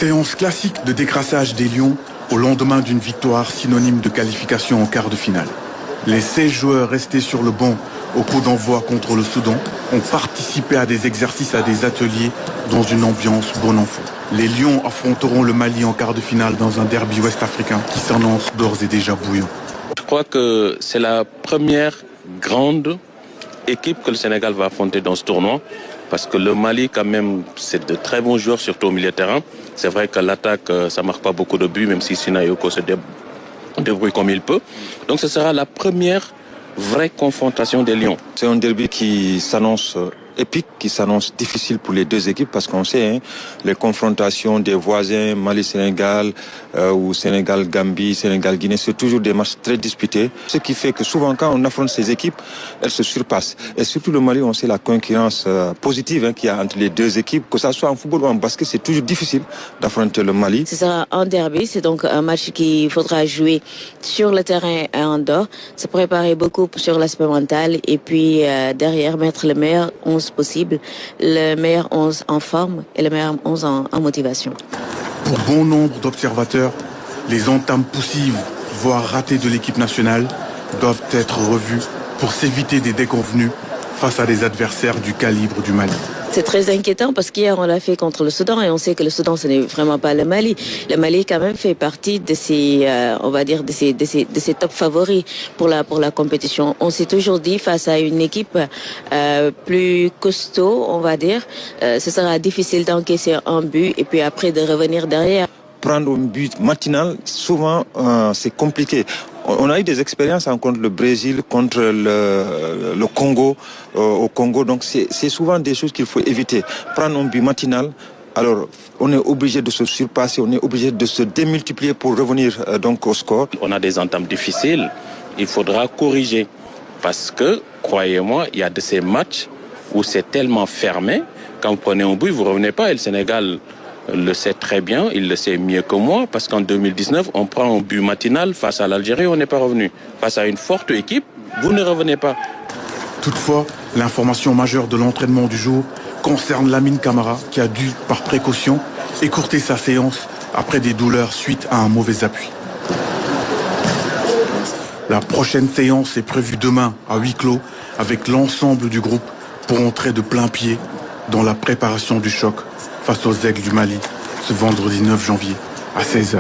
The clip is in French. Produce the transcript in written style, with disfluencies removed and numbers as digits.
Séance classique de décrassage des Lions au lendemain d'une victoire synonyme de qualification en quart de finale. Les 16 joueurs restés sur le banc au coup d'envoi contre le Soudan ont participé à des exercices, à des ateliers dans une ambiance bon enfant. Les Lions affronteront le Mali en quart de finale dans un derby ouest-africain qui s'annonce d'ores et déjà bouillant. Je crois que c'est la première grande équipe que le Sénégal va affronter dans ce tournoi. Parce que le Mali, quand même, c'est de très bons joueurs, surtout au milieu de terrain. C'est vrai que l'attaque, ça ne marque pas beaucoup de buts, même si Sinayoko se débrouille comme il peut. Donc ce sera la première vraie confrontation des Lions. C'est un derby qui s'annonce épique, qui s'annonce difficile pour les deux équipes parce qu'on sait, les confrontations des voisins Mali-Sénégal ou Sénégal-Gambie, Sénégal-Guinée, c'est toujours des matchs très disputés. Ce qui fait que souvent quand on affronte ces équipes, elles se surpassent. Et surtout le Mali, on sait la concurrence positive qu'il y a entre les deux équipes, que ça soit en football ou en basket, c'est toujours difficile d'affronter le Mali. Ce sera un derby, c'est donc un match qu'il faudra jouer sur le terrain et en dehors, se préparer beaucoup sur l'aspect mental et puis derrière mettre le meilleur 11 possible, le meilleur 11 en forme et le meilleur 11 en motivation. Pour bon nombre d'observateurs, les entames poussives, voire ratées de l'équipe nationale, doivent être revues pour s'éviter des déconvenues face à des adversaires du calibre du Mali. C'est très inquiétant parce qu'hier on l'a fait contre le Soudan et on sait que le Soudan ce n'est vraiment pas le Mali. Le Mali quand même fait partie de ces, on va dire de ces top favoris pour la compétition. On s'est toujours dit face à une équipe plus costaud, on va dire, ce sera difficile d'encaisser un but et puis après de revenir derrière. Prendre un but matinal, souvent c'est compliqué. On a eu des expériences contre le Brésil, contre le Congo, au Congo. Donc c'est souvent des choses qu'il faut éviter. Prendre un but matinal, alors on est obligé de se surpasser, on est obligé de se démultiplier pour revenir donc au score. On a des entames difficiles, il faudra corriger. Parce que, croyez-moi, il y a de ces matchs où c'est tellement fermé, quand vous prenez un but, vous ne revenez pas. Et le Sénégal le sait très bien, il le sait mieux que moi, parce qu'en 2019, on prend un but matinal face à l'Algérie, on n'est pas revenu. Face à une forte équipe, vous ne revenez pas. Toutefois, l'information majeure de l'entraînement du jour concerne Lamine Camara, qui a dû, par précaution, écourter sa séance après des douleurs suite à un mauvais appui. La prochaine séance est prévue demain à huis clos avec l'ensemble du groupe pour entrer de plein pied dans la préparation du choc face aux Aigles du Mali ce vendredi 9 janvier à 16h.